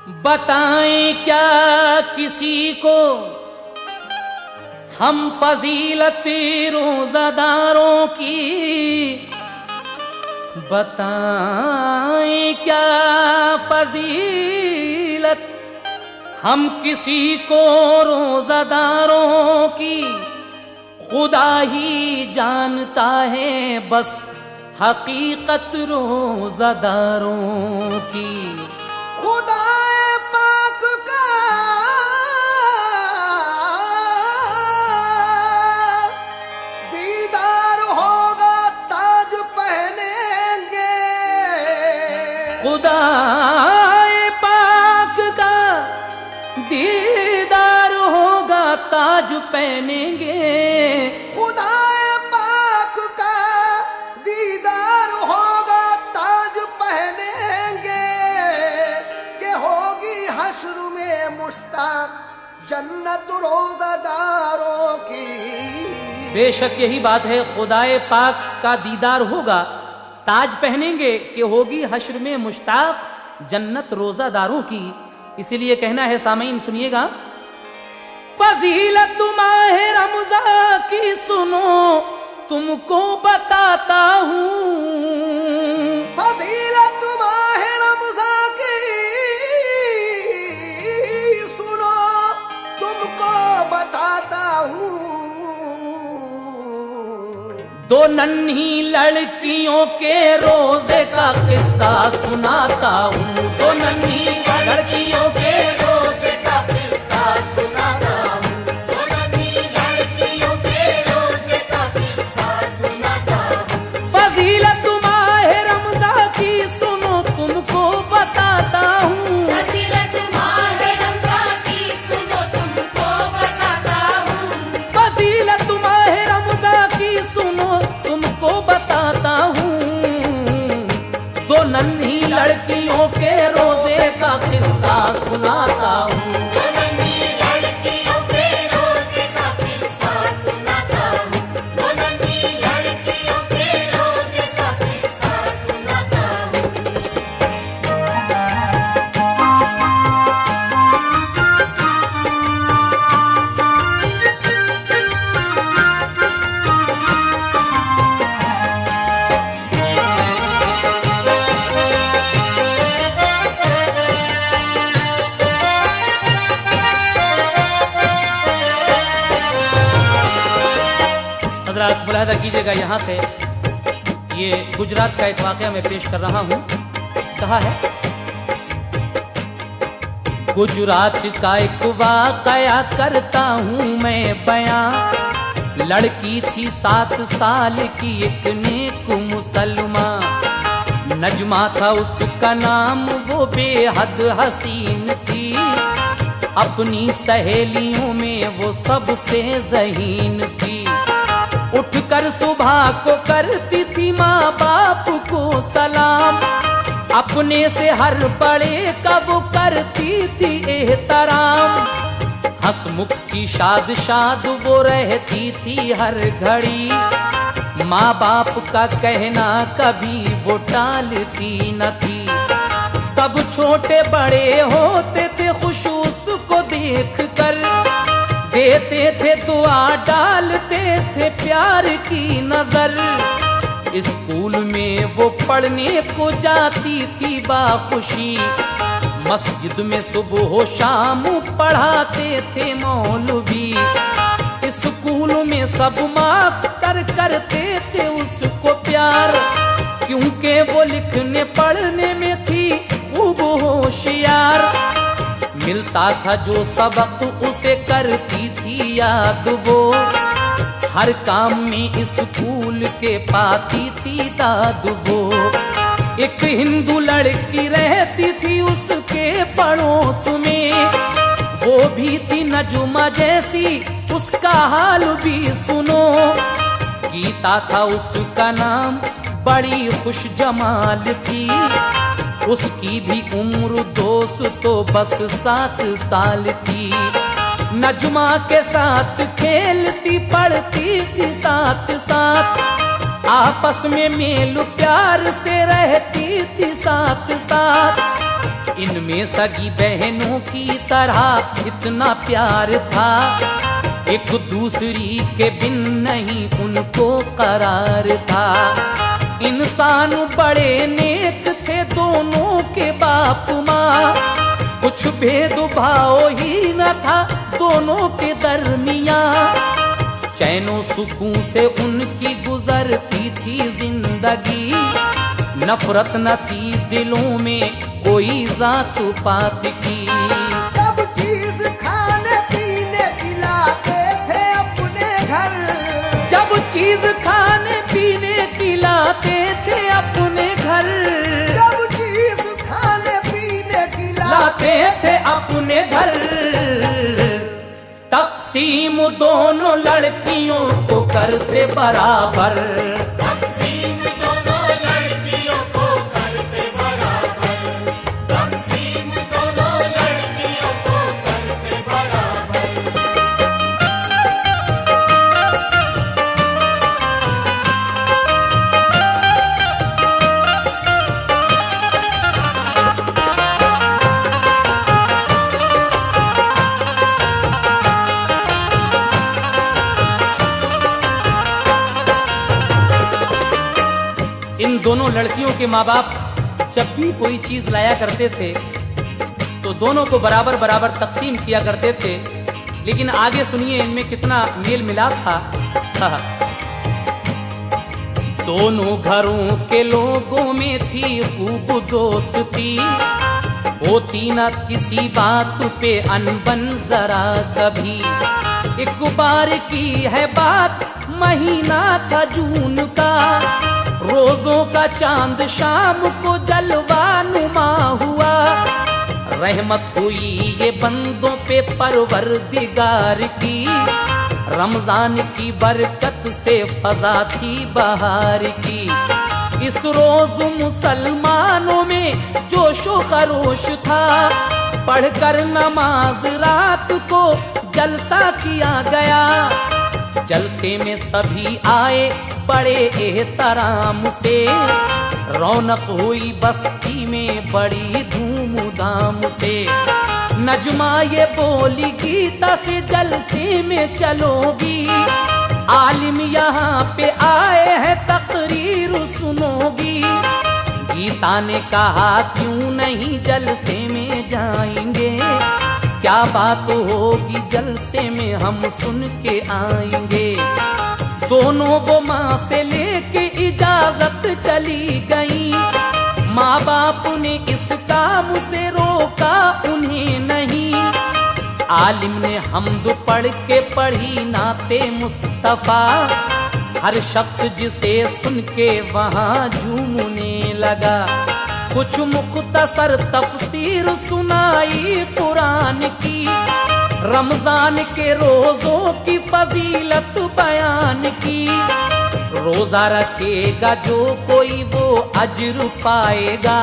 बताएं क्या किसी को हम फजीलत रोज़ादारों की, बताएं क्या फजीलत हम किसी को रोज़ादारों की। खुदा ही जानता है बस हकीकत रोज़ादारों की। खुदा पाक का दीदार होगा ताज पहनेंगे। खुदा पाक का दीदार होगा ताज पहनेंगे। खुदा पाक का दीदार होगा ताज पहनेंगे कि होगी हश्र में मुश्ताक जन्नत रोज़ादारों की। बेशक यही बात है, खुदाए पाक का दीदार होगा ताज पहनेंगे कि होगी हश्र में मुश्ताक जन्नत रोज़ादारों की। इसीलिए कहना है सामीन सुनिएगा, फजीलत माह रमज़ान की सुनो तुमको बताता हूँ। फजीलत माह रमज़ान की सुनो तुमको बताता हूँ। दो नन्ही लड़कियों के रोजे का किस्सा सुनाता हूँ। दो नन्ही लड़कियों के रोजे का किस्सा सुनाता हूँ। दो नन्ही लड़कियों के रोजे का किस्सा सुनाता हूँ। फजीलत माह रमज़ान की सुनो तुमको बताता हूँ। फजीलत माह रमज़ान की सुनो तुमको बताता हूँ। फजीलत माह रमज़ान की सुनो तुमको बताता हूँ। दो नन्ही लड़कियों के रोजे का किस्सा सुनाता हूँ। दो नन्ही लड़कियों के रोजे का किस्सा सुनाता हूँ। दो नन्ही लड़कियों के रोजे का किस्सा सुनाता हूँ। हज़रात मुलाहिज़ा कीजिएगा, यहाँ से ये गुजरात का एक वाक़या मैं पेश कर रहा हूँ। कहा है, गुजरात का एक वाक़या करता हूँ मैं बयां। लड़की थी 7 साल की एक नेक मुसलमान। नजमा था उसका नाम, वो बेहद हसीन थी। अपनी सहेलियों में वो सबसे ज़हीन थी। उठकर सुबह को करती थी माँ बाप को सलाम। अपने से हर बड़े का वो करती थी एहतराम। हंसमुख की शाद शाद वो रहती थी हर घड़ी। माँ बाप का कहना कभी वो टालती न थी। सब छोटे बड़े होते थे खुश उसको देख कर। देते थे दुआ, डालते थे प्यार की नजर। स्कूल में वो पढ़ने को जाती थी बाखुशी। मस्जिद में सुबह शाम पढ़ाते थे मौलवी। स्कूल में सब मास्टर करते थे उसको प्यार। क्योंकि वो लिखने पढ़ने में थी खूब होशियार। मिलता था जो सबक उसे करती थी याद वो। हर काम में स्कूल के पाती थी दाद वो। एक हिंदू लड़की रहती थी उसके पड़ोस में। वो भी थी नजुमा जैसी, उसका हाल भी सुनो। गीता था उसका नाम, बड़ी खुश जमाल थी। उसकी भी उम्र दोस्तों बस 7 साल थी। नजमा के साथ खेलती पढ़ती थी साथ साथ। आपस में मेल प्यार से रहती थी साथ साथ। इनमें सगी बहनों की तरह इतना प्यार था, एक दूसरी के बिन नहीं उनको करार था। इंसान बड़े नेक थे दोनों के बाप माँ, कुछ भेदभाव ही न था दोनों के दरमियाँ। चैनो सुकून से उनकी गुजरती थी जिंदगी, नफरत न थी दिलों में कोई जात पात की। सब चीज खाने पीने खिलाते थे अपने घर, जब चीज खाने पीने खिलाते थे अपने घर, सब चीज खाने पीने लाते थे अपने घर। तक़सीम दोनों लड़कियों को करते बराबर, तक़सीम दोनों लड़कियों को करते बराबर, तक़सीम दोनों लड़कियों को करते बराबर। इन दोनों लड़कियों के माँ बाप जब भी कोई चीज लाया करते थे तो दोनों को बराबर बराबर तकसीम किया करते थे। लेकिन आगे सुनिए इनमें कितना मेल मिलाप था। दोनों घरों के लोगों में थी खूब दोस्ती, होती न किसी बात पे अनबन जरा कभी। एक बार की है बात, महीना था जून का, रोजों का चांद शाम को जलवा नुमा हुआ। रहमत हुई ये बंदों पे परवरदिगार की, रमजान की बरकत से फजा थी बहार की। इस रोज मुसलमानों में जोशो खरोश था, पढ़कर नमाज रात को जलसा किया गया। जलसे में सभी आए बड़े एहतराम से, रौनक हुई बस्ती में बड़ी धूमधाम से। नजमा ये बोली गीता से जलसे में चलोगी, आलिम यहाँ पे आए हैं तकरीर सुनोगी। गीता ने कहा क्यों नहीं जलसे में जाएंगे, क्या बात होगी जलसे में हम सुन के आएंगे। दोनों वो माँ से लेके इजाजत चली गई, माँ बाप ने इस काम से रोका उन्हें नहीं। आलिम ने हम्द पढ़ के पढ़ी नाते मुस्तफा, हर शख्स जिसे सुन के वहाँ झूमने लगा। कुछ मुख्तसर तफसीर सुनाई कुरान की, रमजान के रोजों की फजीलत बयान की। रोजा रखेगा जो कोई वो अजर पाएगा,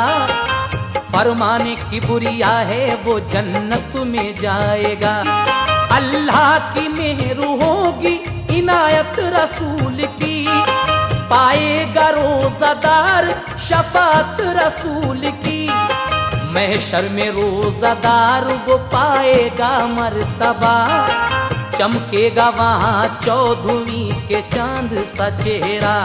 फरमाने की बुरिया है वो जन्नत में जाएगा। अल्लाह की मेहर होगी इनायत रसूल की, पाएगा रोजादार शफात रसूल की। महशर में रोजादार वो पाएगा मर्तबा, चमकेगा वहाँ 14वीं के चांद सा चेहरा।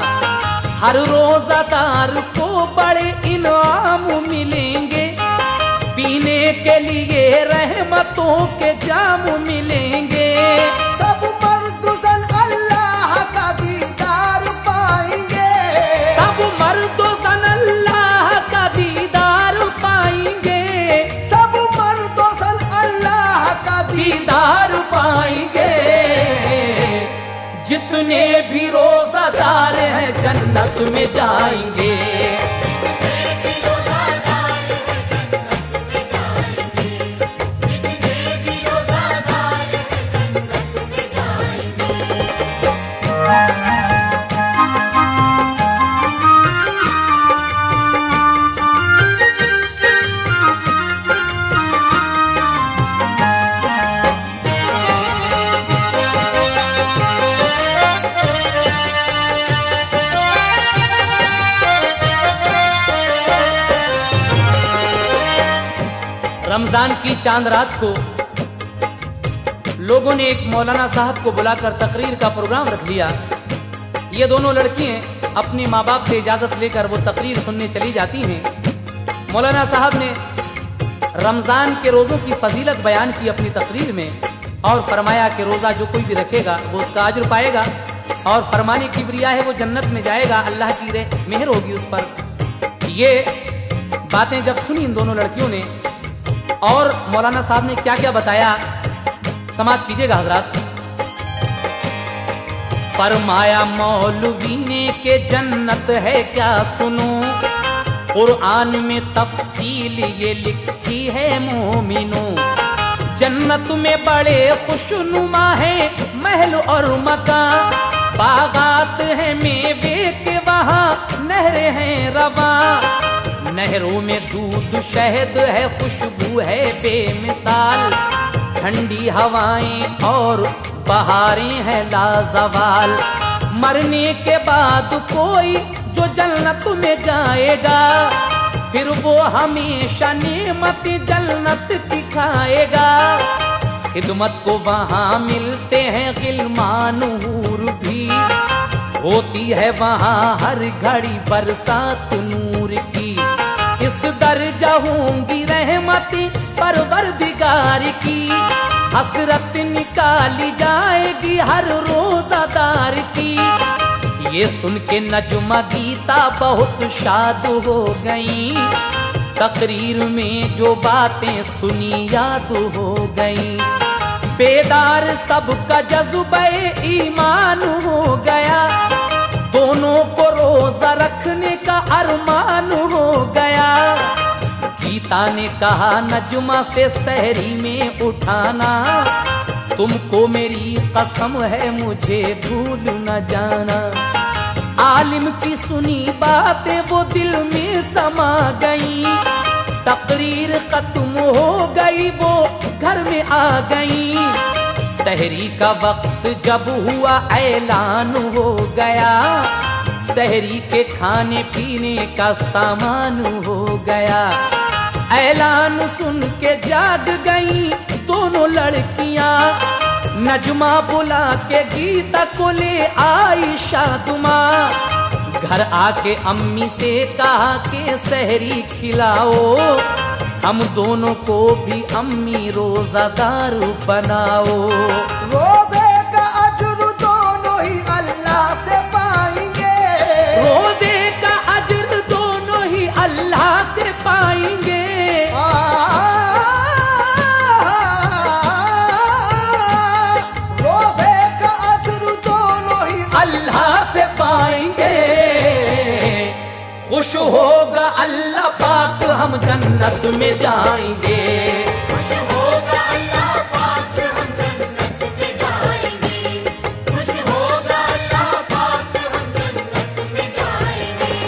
हर रोजादार को बड़े इनाम मिलेंगे, पीने के लिए रहमतों के जाम मिलेंगे। सब मर्द ज़न अल्लाह का दीदार पाएंगे, सब मर्द ज़न अल्लाह का दीदार पाएंगे, सब मर्द ज़न अल्लाह का दीदार पाएंगे। जितने भी रोजादार हैं जन्नत में जाएंगे। रमजान की चांद रात को लोगों ने एक मौलाना साहब को बुलाकर तकरीर का प्रोग्राम रख लिया। ये दोनों लड़कियां अपने माँ बाप से इजाजत लेकर वो तकरीर सुनने चली जाती हैं। मौलाना साहब ने रमजान के रोजों की फजीलत बयान की अपनी तकरीर में और फरमाया कि रोजा जो कोई भी रखेगा वो उसका अज्र पाएगा और फरमाने की ब्रिया है वो जन्नत में जाएगा, अल्लाह की मेहर होगी उस पर। ये बातें जब सुनी इन दोनों लड़कियों ने और मौलाना साहब ने क्या क्या बताया, समाप्त कीजिएगा हजरात। फरमाया मौलवी ने के जन्नत है क्या सुनो, कुरान में तफसील ये लिखी है मोमिनो। जन्नत में बड़े खुशनुमा है महल और मकान, बागात है मेवे के वहाँ नहरें हैं रवा। नहरों में दूध शहद है खुशबू है बेमिसाल, ठंडी हवाएं और बहारें हैं लाजवाल। मरने के बाद कोई जो जन्नत में जाएगा फिर वो हमेशा नेमत जन्नत की खाएगा। खिदमत को वहाँ मिलते हैं गिलमान हूर भी, होती है वहाँ हर घड़ी बरसात नूर की। इस दर्जा होंगी रहमती परवरदिगार की, हसरत निकाली जाएगी हर रोजादार की। ये सुन के नजमा गीता बहुत शाद हो गई, तकरीर में जो बातें सुनी याद हो गई। बेदार सबका जज्बे ईमान हो गया, दोनों को रोजा रखने का अरमान हो गया। गीता ने कहा नजमा से सहरी में उठाना, तुमको मेरी कसम है मुझे भूल न जाना। आलिम की सुनी बातें वो दिल में समा गई, तकरीर खत्म हो गई वो घर में आ गई। सहरी का वक्त जब हुआ ऐलान हो गया, सहरी के खाने पीने का सामान हो गया। ऐलान सुन के जाग गई दोनों लड़कियां, नजमा बुला के गीता को ले आई शादुमा। घर आके अम्मी से कहा के सहरी खिलाओ, हम दोनों को भी अम्मी रोजादार बनाओ। रोजे का अज्र दोनों ही अल्लाह से पाएंगे, रोजे का अज्र दोनों ही अल्लाह से पाएंगे। रोजे का अज्र दोनों ही अल्लाह से पाएंगे। खुश होगा अल्लाह पाक हम जन्नत में जाएंगे। खुश होगा अल्लाह पाक हम जन्नत में जाएंगे। खुश होगा अल्लाह पाक हम जन्नत में जाएंगे।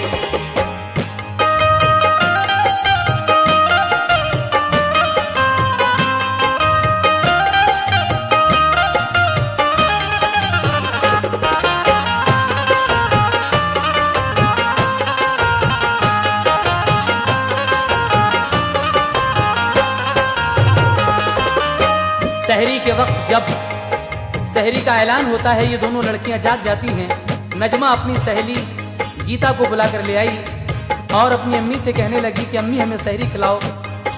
सहरी के वक्त जब सहरी का ऐलान होता है, ये दोनों लड़कियां जाग जाती हैं। नजमा अपनी सहेली गीता को बुलाकर ले आई और अपनी अम्मी से कहने लगी कि अम्मी हमें सहरी खिलाओ,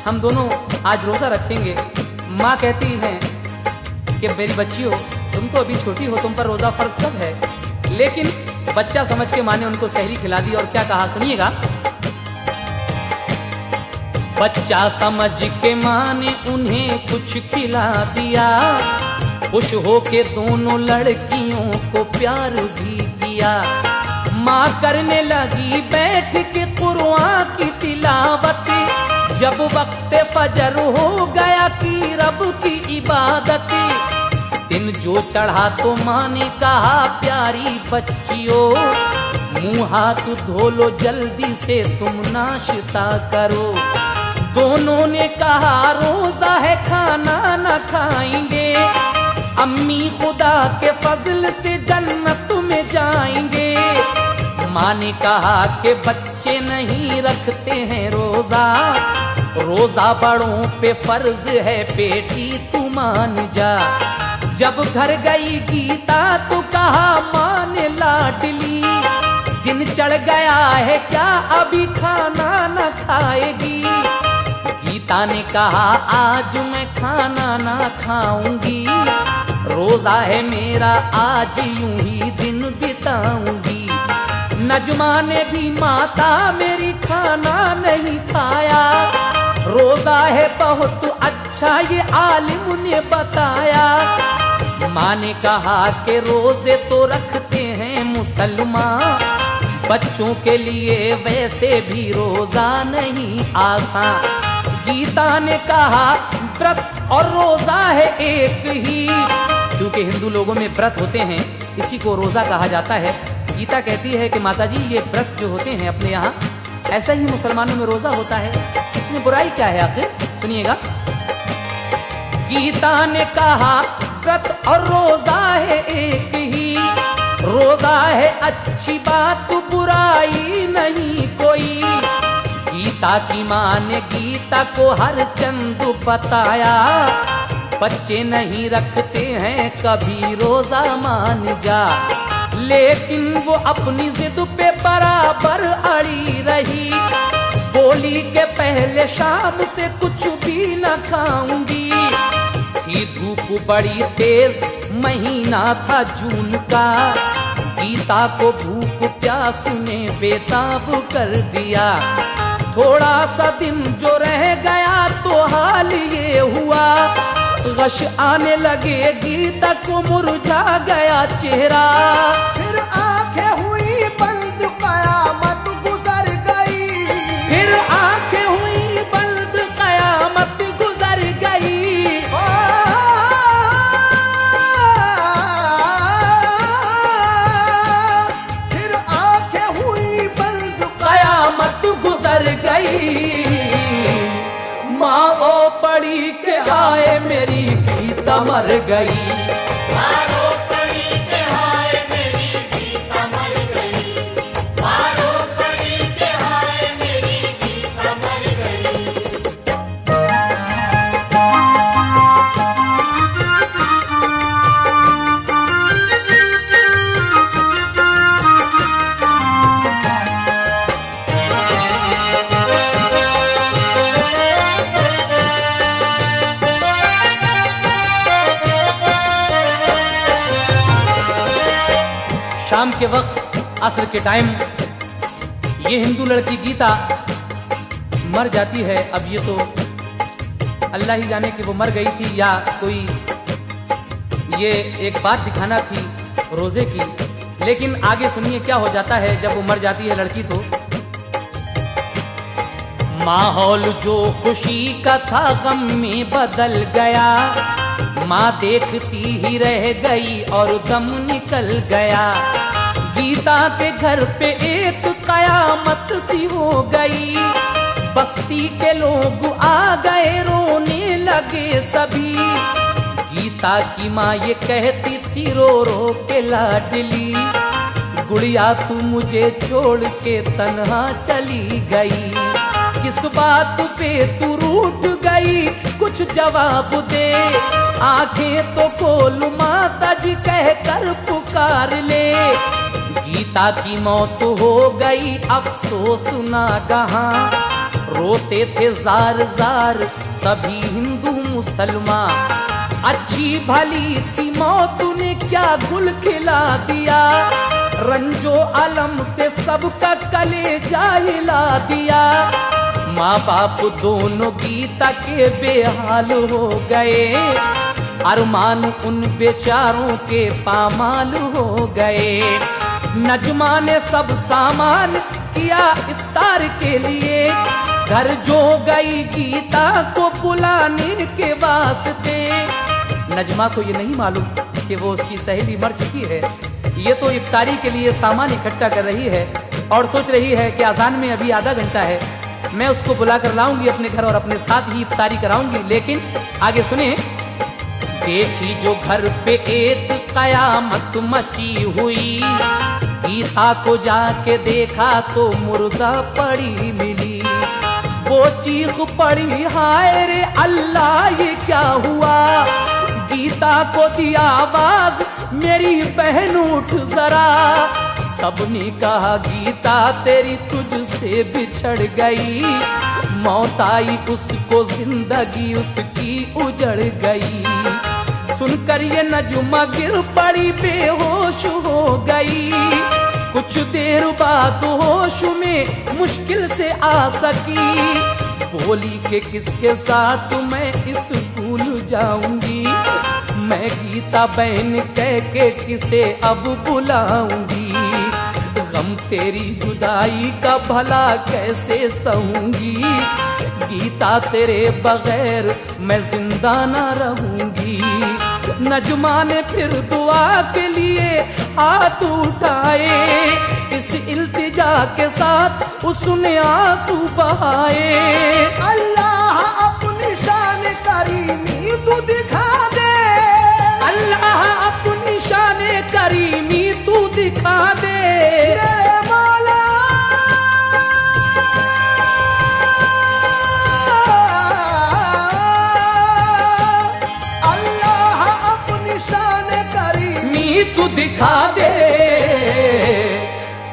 हम दोनों आज रोजा रखेंगे। माँ कहती हैं कि मेरी बच्चियों तुम तो अभी छोटी हो, तुम पर रोजा फर्ज कब है। लेकिन बच्चा समझ के माँ ने उनको सहरी खिला दी और क्या कहा सुनिएगा। बच्चा समझ के माँ ने उन्हें कुछ खिला दिया, खुश हो के दोनों लड़कियों को प्यार भी किया। माँ करने लगी बैठ के कुरान की तिलावत, जब वक्त फजर हो गया की रब की इबादत। दिन जो चढ़ा तो माँ ने कहा प्यारी बच्चियों, मुँह हाथ धो लो जल्दी से तुम नाश्ता करो। दोनों ने कहा रोजा है खाना न खाएंगे, अम्मी खुदा के फजल से जन्नत में जाएंगे। माँ ने कहा कि बच्चे नहीं रखते हैं रोजा, रोजा बड़ों पे फर्ज है बेटी तू मान जा। जब घर गई गीता तो कहा मान लाडली, दिन चढ़ गया है क्या अभी खाना न खाएगी। गीता ने कहा आज मैं खाना ना खाऊंगी, रोजा है मेरा आज यूं ही दिन बिताऊंगी। नजमा ने भी माता मेरी खाना नहीं खाया, रोजा है बहुत अच्छा ये आलिम ने बताया। माँ ने कहा कि रोजे तो रखते हैं मुसलमान, बच्चों के लिए वैसे भी रोजा नहीं आसान। गीता ने कहा व्रत और रोजा है एक ही, क्योंकि हिंदू लोगों में व्रत होते हैं इसी को रोजा कहा जाता है। गीता कहती है कि माताजी ये व्रत जो होते हैं अपने यहाँ, ऐसा ही मुसलमानों में रोजा होता है, इसमें बुराई क्या है आखिर? सुनिएगा। गीता ने कहा व्रत और रोजा है एक ही, रोजा है अच्छी बात बुराई नहीं कोई। गीता की माँ ने गीता को हर चंद बताया, बच्चे नहीं रखते हैं कभी रोजा मान जा। लेकिन वो अपनी जिद पे बराबर अड़ी रही, बोली के पहले शाम से कुछ भी न खाऊंगी। थी धूप बड़ी तेज महीना था जून का, गीता को भूख प्यास ने बेताब कर दिया। थोड़ा सा दिन जो रह गया तो हाल ये हुआ, गश आने लगे गीता को मुरझा गया चेहरा। फिर आंखें हुई बंद कयामत गुजर गई, फिर आंखें हुई बंद कयामत गुजर गई। फिर आंखें हुई बंद कयामत गुजर गई। माँ ओ पड़ी के हाय मेरी गीता मर गई। मारो पड़ी के हाय मेरी गीता मर गई, मारो पड़ी के हाय मेरी गीता मर गई। शाम के वक्त असर के टाइम ये हिंदू लड़की गीता मर जाती है। अब ये तो अल्लाह ही जाने कि वो मर गई थी या कोई ये एक बात दिखाना थी रोजे की। लेकिन आगे सुनिए क्या हो जाता है जब वो मर जाती है लड़की। तो माहौल जो खुशी का था गम में बदल गया, माँ देखती ही रह गई और दम निकल गया। गीता के घर पे एक कयामत सी हो गई, बस्ती के लोग आ गए रोने लगे सभी। गीता की माँ ये कहती थी रो रो के लाडली, गुड़िया तू मुझे छोड़ के तन्हा चली गई। किस बात पे तू रूठ गई कुछ जवाब दे, आंखें तो खोल माता जी कह कर पुकार ले। गीता की मौत हो गई अफसोस ना कहाँ, रोते थे जार जार सभी हिंदू मुसलमान। अच्छी भली थी मौत ने क्या गुल खिला दिया, रंजो अलम से सबका कलेजा हिला दिया। माँ बाप दोनों गीता के बेहाल हो गए, अरमान उन बेचारों के पामाल हो गए। नजमा ने सब सामान किया इफ्तार के लिए, घर जो गई गीता को बुलाने के वास्ते। नजमा को ये नहीं मालूम कि वो उसकी सहेली मर चुकी है। ये तो इफ्तारी के लिए सामान इकट्ठा कर रही है और सोच रही है कि अजान में अभी आधा घंटा है, मैं उसको बुला कर लाऊंगी अपने घर और अपने साथ ही इफ्तारी कराऊंगी। लेकिन आगे सुने, देखी जो घर पे एक कयामत मची हुई, गीता को जाके देखा तो मुर्दा पड़ी मिली। वो चीख पड़ी, हाय रे अल्लाह ये क्या हुआ। गीता को दिया आवाज, मेरी बहन उठ जरा। सबने कहा गीता तेरी तुझसे बिछड़ गई, मौत आई उसको जिंदगी उसकी उजड़ गई। सुनकर ये नजुमा गिर पड़ी, बेहोश हो गई। कुछ देर बाद होश में मुश्किल से आ सकी, बोली कि किसके साथ मैं स्कूल जाऊंगी। मैं गीता बहन कह के किसे अब बुलाऊंगी। गम तेरी जुदाई का भला कैसे सहूंगी। गीता तेरे बगैर मैं जिंदा न रहूंगी। नजुमा ने फिर दुआ के लिए हाथ उठाए, इस इल्तिजा के साथ उसने आंसू बहाए। अल्लाह अपनी शान करीमी तू दिखा दे, अल्लाह अपनी शान करीमी तू दिखा दे। मेरे मौला अल्लाह अपनी शान करीमी तू दिखा दे।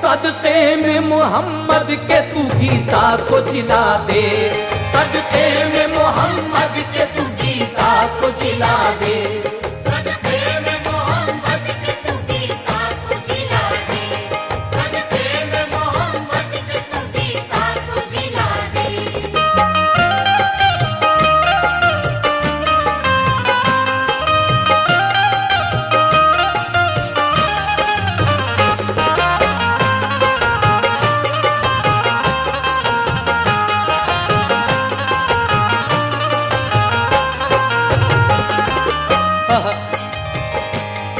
सदके में मोहम्मद के तू गीता को जिला दे। सदके में मोहम्मद के तू गीता को जिला दे। सदके में मोहम्मद के तू गीता को जिला दे। सदके में मोहम्मद के तू गीता को जिला दे।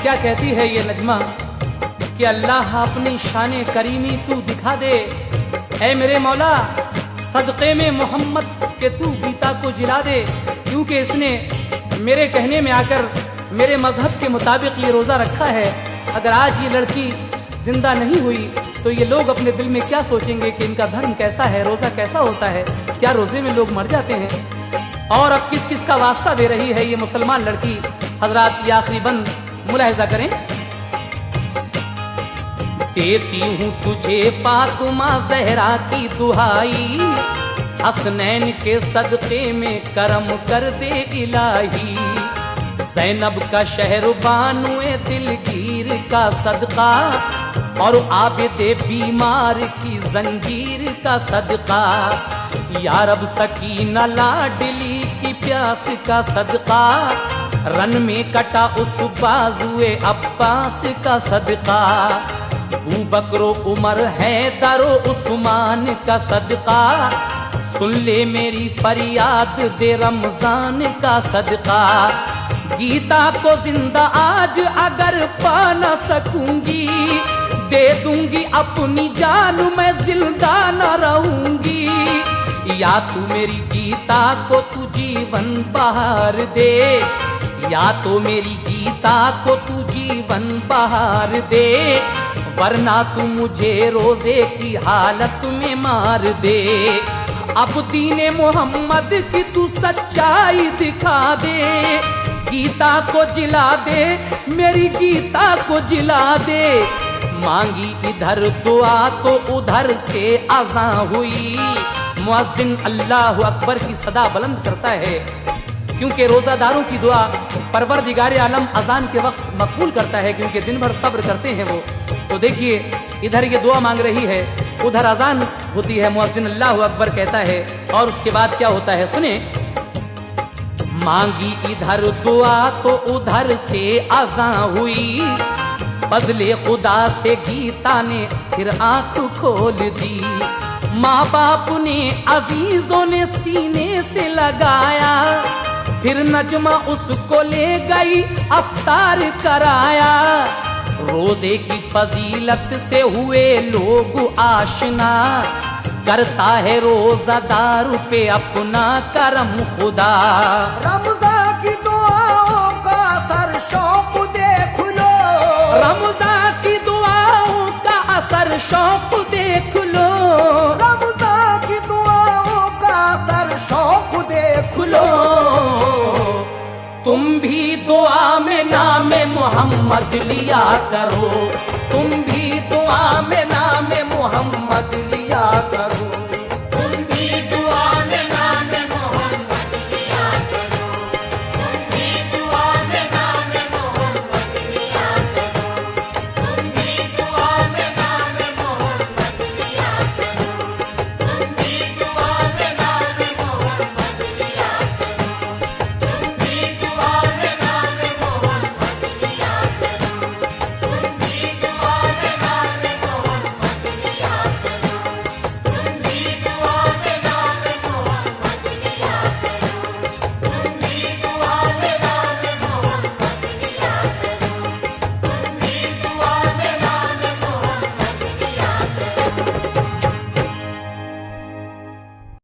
क्या कहती है ये नजमा कि अल्लाह अपनी शान करीमी तू दिखा दे। ऐ मेरे मौला सदक़े में मोहम्मद के तू गीता को जिला दे, क्योंकि इसने मेरे कहने में आकर मेरे मजहब के मुताबिक ये रोज़ा रखा है। अगर आज ये लड़की जिंदा नहीं हुई तो ये लोग अपने दिल में क्या सोचेंगे कि इनका धर्म कैसा है, रोज़ा कैसा होता है, क्या रोज़े में लोग मर जाते हैं। और अब किस किस का वास्ता दे रही है ये मुसलमान लड़की। हजरात ये आखिरी बंद मुलाहिजा करें। देती हूँ तुझे फातिमा ज़हरा की दुहाई, हसनैन के सदक़े में करम कर दे इलाही। ज़ैनब का शहर बानुए दिलगीर का सदका, और आबिदे बीमार की जंजीर का सदका। या रब सकीना लाडली की प्यास का सदका, रन में कटा उस बाजुए अब्बास का सदका। अबू बकरो उमर हैदरो उस्मान का सदका, सुन ले मेरी फरियाद दे रमजान का सदका। गीता को जिंदा आज अगर पा न सकूंगी, दे दूंगी अपनी जान मैं जिंदा न रहूंगी। या तू मेरी गीता को तू जीवन बहार दे, या तो मेरी गीता को तू जीवन बहार दे, वरना तू मुझे रोजे की हालत में मार दे। अब दीने मोहम्मद की तू सच्चाई दिखा दे, गीता को जिला दे, मेरी गीता को जिला दे। मांगी इधर दुआ तो उधर से अज़ां हुई, मुअज्जिन अल्लाह अकबर की सदा बुलंद करता है, क्योंकि रोजादारों की दुआ परवरदिगार आलम अजान के वक्त मकबूल करता है, क्योंकि दिन भर सब्र करते हैं वो। तो देखिए इधर ये दुआ मांग रही है, उधर अजान होती है, मुअज्जिन अल्लाह अकबर कहता है, और उसके बाद क्या होता है सुने। मांगी इधर दुआ तो उधर से अजां हुई, फजले खुदा से गीता ने फिर आंख खोल दी। माँ बाप ने अजीजों ने सीने से लगाया, फिर नजमा उसको ले गई अफ्तार कराया। रोजे की फजीलत से हुए लोग आशना, करता है रोजादार पे अपना करम खुदा। रमजान की दुआओं का असर शौक देख लो, रमजान की दुआओं का असर शौक देख लो, रमजान की दुआओं का समझ लिया करो, तुम भी दुआ में